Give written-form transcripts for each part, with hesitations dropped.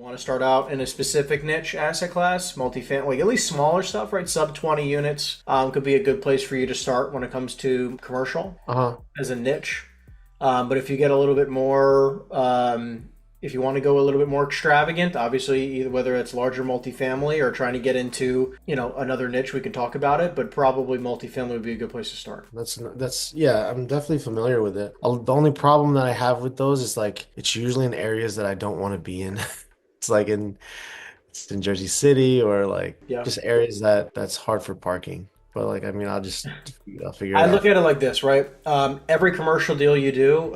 Want to start out in a specific niche asset class, multifamily, like at least smaller stuff, right? Sub 20 units could be a good place for you to start when it comes to commercial Uh-huh. as a niche. But if you get a little bit more, if you want to go a little bit more extravagant, obviously, either whether it's larger multifamily or trying to get into, another niche, we can talk about it. But probably multifamily would be a good place to start. That's yeah, I'm definitely familiar with it. The only problem that I have with those is like it's usually in areas that I don't want to be in. It's like it's in Jersey City or like Yeah. just areas that's hard for parking. But like I mean, I'll figure I it look out. at it like this, right? Every commercial deal you do,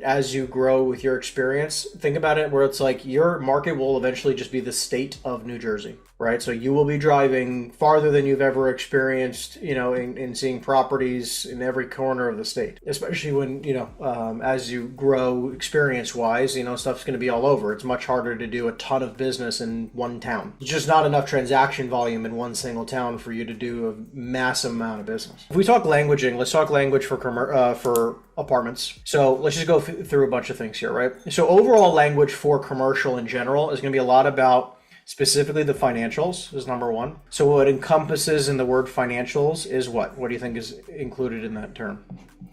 as you grow with your experience, think about it where it's like your market will eventually just be the state of New Jersey, right? So you will be driving farther than you've ever experienced, in seeing properties in every corner of the state, especially when, as you grow experience wise, stuff's going to be all over. It's much harder to do a ton of business in one town. There's just not enough transaction volume in one single town for you to do a massive amount of business. If we talk languaging, let's talk language for apartments. So let's just go through a bunch of things here, right? So overall language for commercial in general is going to be a lot about specifically the financials is number one. So what encompasses in the word financials is what? What do you think is included in that term?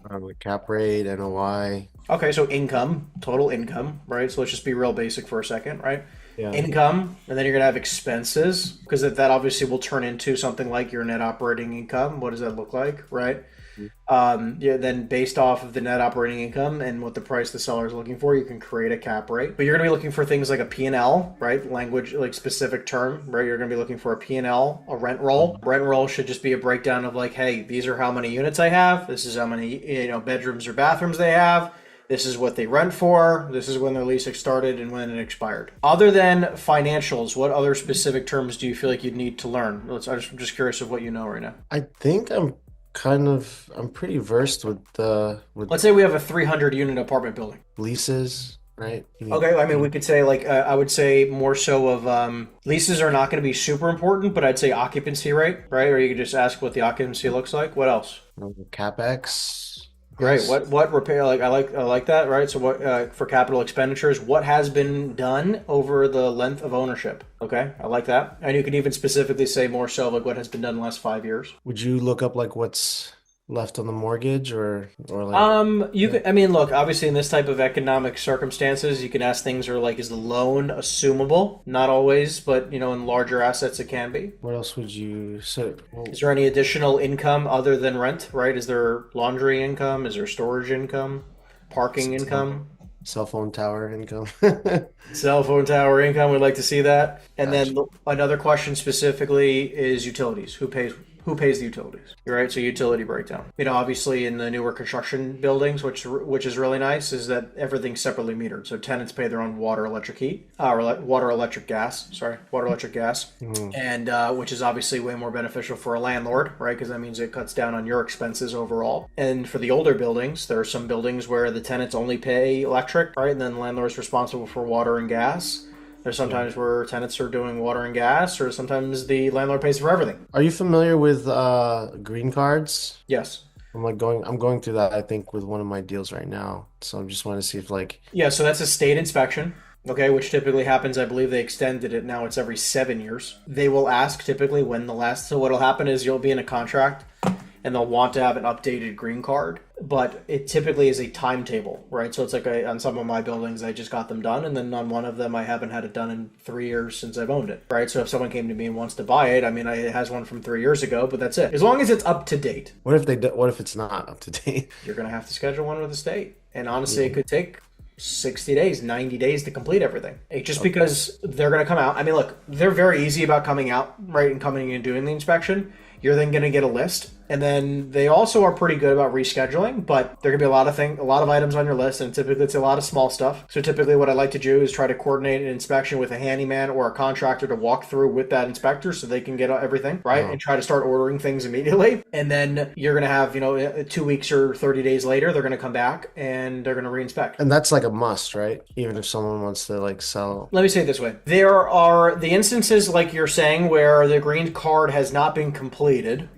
Like cap rate, NOI. Okay, so income, total income, right? So let's just be real basic for a second, right? Yeah. Income, and then you're gonna have expenses because that obviously will turn into something like your net operating income. What does that look like, right? Yeah, then based off of the net operating income and what the price the seller is looking for, you can create a cap rate. But you're going to be looking for things like a P&L, right? Language, like specific term, right? You're going to be looking for a P&L, a rent roll. Rent roll should just be a breakdown of like, hey, these are how many units I have. This is how many, bedrooms or bathrooms they have. This is what they rent for. This is when their lease started and when it expired. Other than financials, what other specific terms do you feel like you'd need to learn? I'm just curious of what you know right now. I think I'm pretty versed with Let's say we have a 300 unit apartment building. leases, right? Okay, I mean, we could say I would say more so of leases are not going to be super important, but I'd say occupancy rate, right? Or you could just ask what the occupancy looks like. What else? CapEx. Great. Yes. What repair? I like that, right? So what for capital expenditures? What has been done over the length of ownership? Okay, I like that. And you could even specifically say more so like what has been done in the last 5 years. Would you look up like what's left on the mortgage or like You yeah. could, I mean, look, obviously in this type of economic circumstances, you can ask things are like, is the loan assumable? Not always, but in larger assets it can be. What else would you say? Well, Is there any additional income other than rent, right? Is there laundry income? Is there storage income? Parking cell income? cell phone tower income. Cell phone tower income, we'd like to see that. And then Gotcha. another question specifically is utilities. Who pays the utilities? You're right, so utility breakdown. Obviously in the newer construction buildings, which is really nice, is that everything's separately metered. So tenants pay their own water, electric heat, or water, electric gas. Sorry, water, electric gas, Mhm. and which is obviously way more beneficial for a landlord, right? Because that means it cuts down on your expenses overall. And for the older buildings, there are some buildings where the tenants only pay electric, right, and then the landlord's responsible for water and gas. There's Yeah. sometimes where tenants are doing water and gas, or sometimes the landlord pays for everything. Are you familiar with green cards? Yes. I'm going through that I think with one of my deals right now. So I'm just wanting to see if like Yeah, so that's a state inspection, okay, which typically happens. I believe they extended it now, it's every 7 years. They will ask typically when the last, so what'll happen is you'll be in a contract and they'll want to have an updated green card, but it typically is a timetable, right? So it's like on some of my buildings, I just got them done, and then on one of them, I haven't had it done in 3 years since I've owned it, right? So if someone came to me and wants to buy it, I mean, it has one from 3 years ago, but that's it. As long as it's up to date, what if it's not up to date? you're going to have to schedule one with the state. And honestly, it Yeah. could take 60 days, 90 days to complete everything. Just Okay. because they're going to come out. I mean, look, they're very easy about coming out, right, and coming and doing the inspection. You're then going to get a list, and then they also are pretty good about rescheduling. But there could be a lot of items on your list, and typically it's a lot of small stuff. So typically, what I like to do is try to coordinate an inspection with a handyman or a contractor to walk through with that inspector, so they can get everything right Oh. and try to start ordering things immediately. And then you're going to have 2 weeks or 30 days later, they're going to come back and they're going to reinspect. And that's like a must, right? Even if someone wants to like sell. Let me say it this way. There are the instances, like you're saying, where the green card has not been completed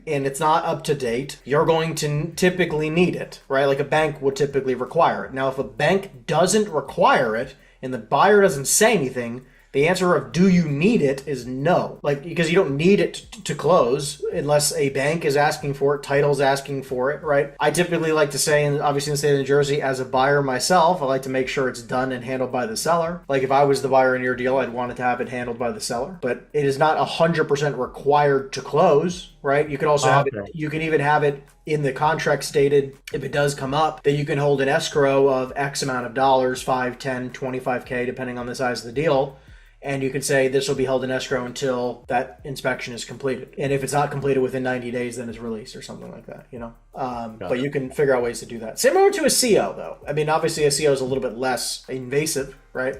and it's not up to date. You're going to typically need it, right? Like a bank would typically require it. Now, if a bank doesn't require it and the buyer doesn't say anything, The answer of do you need it is no. Like, because you don't need it to close unless a bank is asking for it, title's asking for it, right? I typically like to say, and obviously in the state of New Jersey, as a buyer myself, I like to make sure it's done and handled by the seller. Like if I was the buyer in your deal, I'd want it to have it handled by the seller. But it is not 100% required to close, right? You can also have it, Okay. you can even have it in the contract stated, if it does come up, that you can hold an escrow of X amount of dollars, 5, 10, 25K, depending on the size of the deal. And you can say this will be held in escrow until that inspection is completed. And if it's not completed within 90 days, then it's released or something like that, you know? Got But you can figure out ways to do that. Similar to a CO, though. I mean, obviously a CO is a little bit less invasive, right?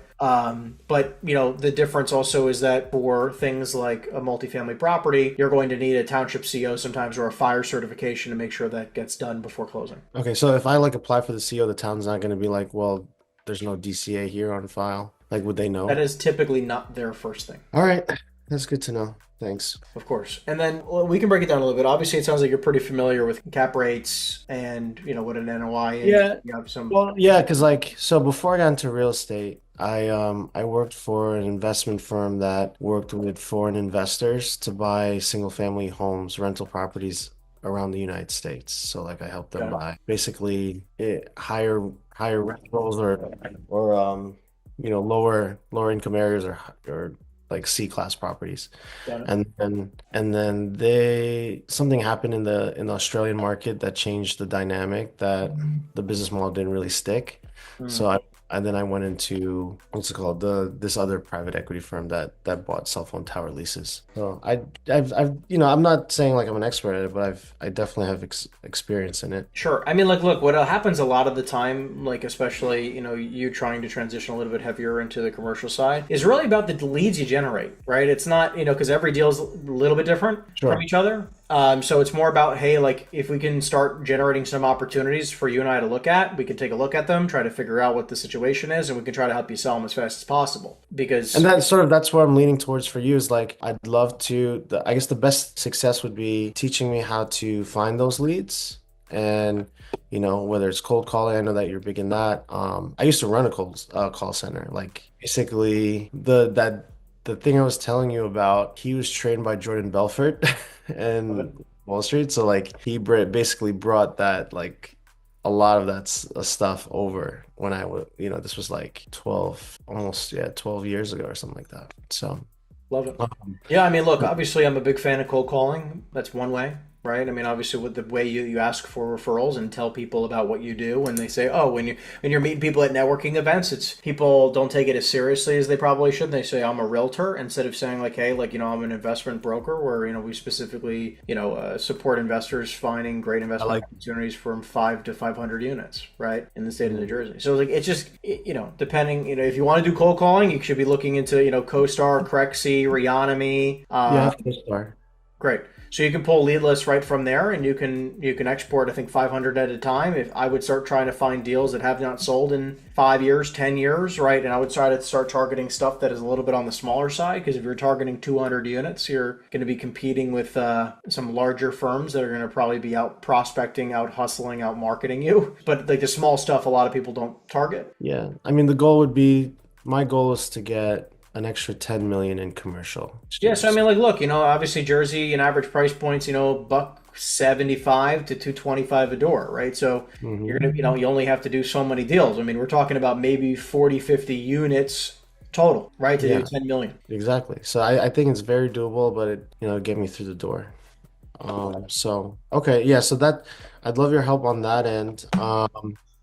But, you know, the difference also is that for things like a multifamily property, you're going to need a township CO sometimes or a fire certification to make sure that gets done before closing. Okay, so if I like apply for the CO, the town's not going to be like, well, there's no DCA here on file. Like, would they That know? is typically not their first thing. All right, that's good to know. Thanks. Of course. And then well, we can break it down a little bit. Obviously, it sounds like you're pretty familiar with cap rates and, you know, what an NOI is. Yeah. You have some. Well, yeah, because like so before I got into real estate, I worked for an investment firm that worked with foreign investors to buy single family homes, rental properties around the United States. So like I helped them Got it. buy basically higher rentals or lower income areas or like C class properties. Got it. And then they something happened in the Australian market that changed the dynamic that the business model didn't really stick. Mm. So I went into what's it called this other private equity firm that bought cell phone tower leases. So I've I'm not saying like I'm an expert at it, but I definitely have experience in it. Sure. I mean, like, look, what happens a lot of the time, like, especially, you know, you trying to transition a little bit heavier into the commercial side, is really about the leads you generate, right? It's not, you know, because every deal is a little bit different from Sure. each other. So it's more about, hey, like, if we can start generating some opportunities for you and I to look at, we can take a look at them, try to figure out what the situation is, and we can try to help you sell them as fast as possible. And Because, that's what I'm leaning towards for you is like I'd love to I guess the best success would be teaching me how to find those leads and whether it's cold calling. I know that you're big in that. I used to run a cold call center. Like basically the thing I was telling you about, he was trained by Jordan Belfort and Wall Street. So like he basically brought that like a lot of that stuff over when I was, this was like 12, almost, yeah, 12 years ago or something like that. So, love it. um, Yeah, I mean, look, obviously, I'm a big fan of cold calling. That's one way, right? I mean, obviously, with the way you ask for referrals and tell people about what you do, when they say, oh, when you're meeting people at networking events, it's people don't take it as seriously as they probably should. They say I'm a realtor instead of saying like, hey, like I'm an investment broker, where we specifically support investors finding great I investment like, opportunities from 5 to 500 units, right, in the state of New Jersey. So like, it's just depending, if you want to do cold calling, you should be looking into CoStar, CREsync, Reonomy. yeah, CoStar. Great. So you can pull lead lists right from there, and you can export, I think, 500 at a time. If I would start trying to find deals that have not sold in 5 years, 10 years, right, and I would try to start targeting stuff that is a little bit on the smaller side, because if you're targeting 200 units, you're going to be competing with some larger firms that are going to probably be out prospecting, out hustling, out marketing you. But like the small stuff, a lot of people don't target. Yeah. I mean, my goal is to get an extra 10 million in commercial Yeah, so I streams. mean, like, look, obviously Jersey and average price points, buck 75 to 225 a door, right? So you're Hmm. gonna, you only have to do so many deals. I mean, we're talking about maybe 40, 50 units total, right, to do Yeah, 10 million. exactly. So I think it's very doable, but it get me through the door. So okay, yeah, so that I'd love your help on that end. I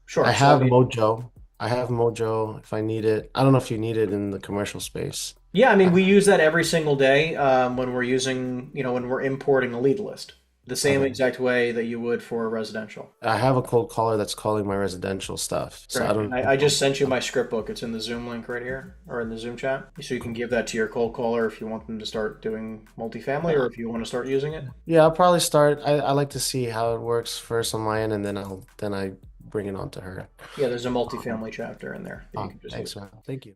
Sure. So I have mean, Mojo. I have Mojo if I need it. I don't know if you need it in the commercial space. yeah, I mean, I, we use that every single day when we're using, when we're importing a lead list, the same okay. exact way that you would for residential. I have a cold caller that's calling my residential stuff. So I Great. don't I just sent you my script book. It's in the Zoom link right here or in the Zoom chat. So you can give that to your cold caller if you want them to start doing multifamily or uh, if you want to start using it. yeah, I'll probably start. I like to see how it works first on my end and then I bring it on to her. Yeah, there's a Um, multifamily chapter in there that you can just use. Thanks, man. Thank you.